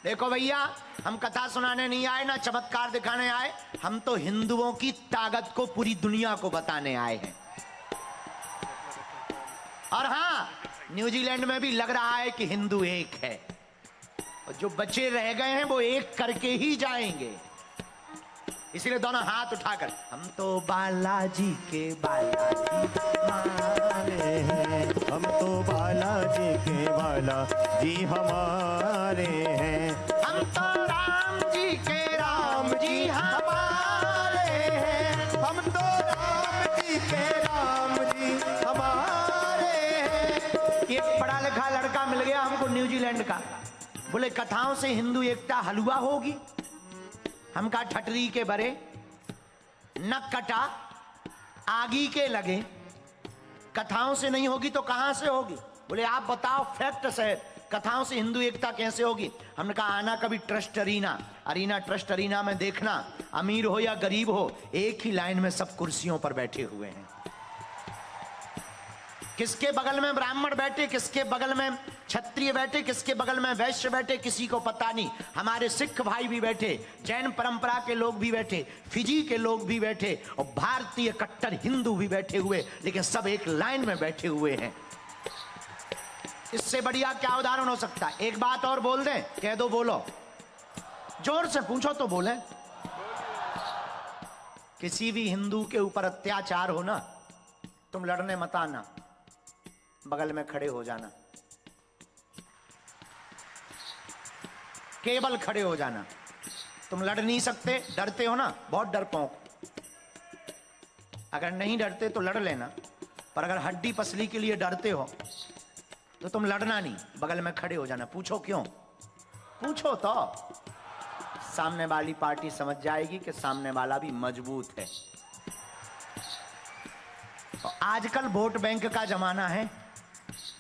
देखो भैया, हम कथा सुनाने नहीं आए ना चमत्कार दिखाने आए, हम तो हिंदुओं की ताकत को पूरी दुनिया को बताने आए हैं। और हाँ, न्यूजीलैंड में भी लग रहा है कि हिंदू एक है, और जो बच्चे रह गए हैं वो एक करके ही जाएंगे। इसीलिए दोनों हाथ उठाकर, हम तो बालाजी के बालाजी हमारे हैं, हम तो बालाजी के बालाजी हमारे हैं, हम तो राम जी के राम जी हमारे हैं, हम तो राम जी के राम जी हमारे हैं। एक पढ़ा लिखा लड़का मिल गया हमको न्यूजीलैंड का, बोले कथाओं से हिंदू एकता हलवा होगी। हम कहा ठटरी के बरे न कटा आगी के लगे, कथाओं से नहीं होगी तो कहां से होगी? बोले आप बताओ फैक्ट से कथाओं से हिंदू एकता कैसे होगी? हमने कहा आना कभी ट्रस्ट अरीना ट्रस्ट अरीना में देखना, अमीर हो या गरीब हो एक ही लाइन में सब कुर्सियों पर बैठे हुए हैं। किसके बगल में ब्राह्मण बैठे, किसके बगल में क्षत्रिय बैठे, किसके बगल में वैश्य बैठे, किसी को पता नहीं। हमारे सिख भाई भी बैठे, जैन परंपरा के लोग भी बैठे, फिजी के लोग भी बैठे, और भारतीय कट्टर हिंदू भी बैठे हुए, लेकिन सब एक लाइन में बैठे हुए हैं। इससे बढ़िया क्या उदाहरण हो सकता है? एक बात और बोल दें, कह दो, बोलो, जोर से पूछो तो बोले। किसी भी हिंदू के ऊपर अत्याचार हो ना, तुम लड़ने मत आना, बगल में खड़े हो जाना, केवल खड़े हो जाना। तुम लड़ नहीं सकते, डरते हो ना, बहुत डरपोक। अगर नहीं डरते तो लड़ लेना, पर अगर हड्डी पसली के लिए डरते हो तो तुम लड़ना नहीं, बगल में खड़े हो जाना। पूछो क्यों? पूछो तो सामने वाली पार्टी समझ जाएगी कि सामने वाला भी मजबूत है। तो आजकल वोट बैंक का जमाना है।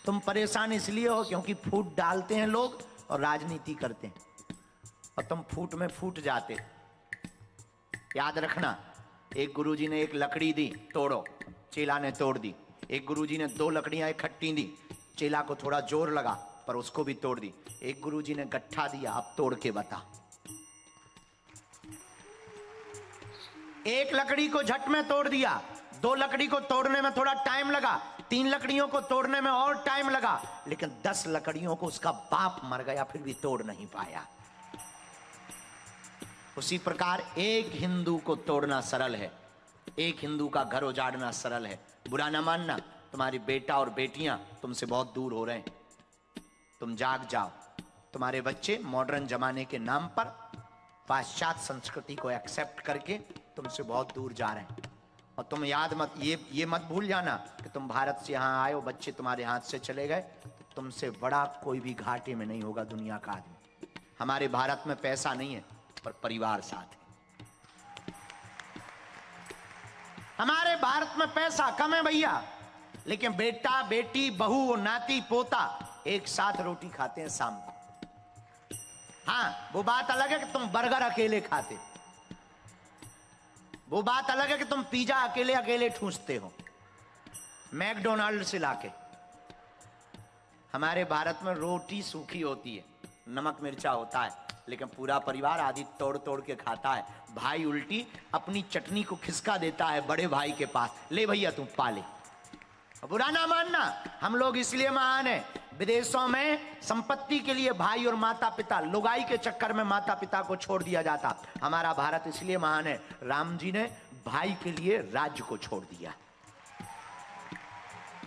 तुम परेशान इसलिए हो क्योंकि फूट डालते हैं लोग और राजनीति करते हैं, और तुम फूट में फूट जाते। याद रखना, एक गुरुजी ने एक लकड़ी दी, तोड़ो, चेला ने तोड़ दी। एक गुरुजी ने 2 लकड़ियां इकट्ठी दी, चेला को थोड़ा जोर लगा पर उसको भी तोड़ दी। एक गुरुजी ने गट्ठा दिया, अब तोड़ के बता। एक लकड़ी को झट में तोड़ दिया, 2 लकड़ी को तोड़ने में थोड़ा टाइम लगा, 3 लकड़ियों को तोड़ने में और टाइम लगा, लेकिन 10 लकड़ियों को उसका बाप मर गया फिर भी तोड़ नहीं पाया। उसी प्रकार एक हिंदू को तोड़ना सरल है, एक हिंदू का घर उजाड़ना सरल है। बुरा ना मानना, तुम्हारी बेटा और बेटियां तुमसे बहुत दूर हो रहे हैं, तुम जाग जाओ। तुम्हारे बच्चे मॉडर्न जमाने के नाम पर पाश्चात्य संस्कृति को एक्सेप्ट करके तुमसे बहुत दूर जा रहे हैं। और तुम याद मत, ये मत भूल जाना कि तुम भारत से यहाँ आए हो, बच्चे तुम्हारे हाथ से चले गए, तुमसे बड़ा कोई भी घाटे में नहीं होगा दुनिया का आदमी। हमारे भारत में पैसा नहीं है पर परिवार साथ है। हमारे भारत में पैसा कम है भैया, लेकिन बेटा बेटी बहू और नाती पोता एक साथ रोटी खाते हैं शाम को। हाँ, वो बात अलग है कि तुम बर्गर अकेले खाते, वो बात अलग है कि तुम पिज्जा अकेले अकेले ठूंसते हो मैकडोनाल्ड से लाके। हमारे भारत में रोटी सूखी होती है, नमक मिर्चा होता है, लेकिन पूरा परिवार आधी तोड़ तोड़ के खाता है। भाई उल्टी अपनी चटनी को खिसका देता है बड़े भाई के पास, ले भैया तू पाले। बुरा ना मानना, हम लोग इसलिए महान है। विदेशों में संपत्ति के लिए भाई और माता पिता, लुगाई के चक्कर में माता पिता को छोड़ दिया जाता। हमारा भारत इसलिए महान है, राम जी ने भाई के लिए राज्य को छोड़ दिया।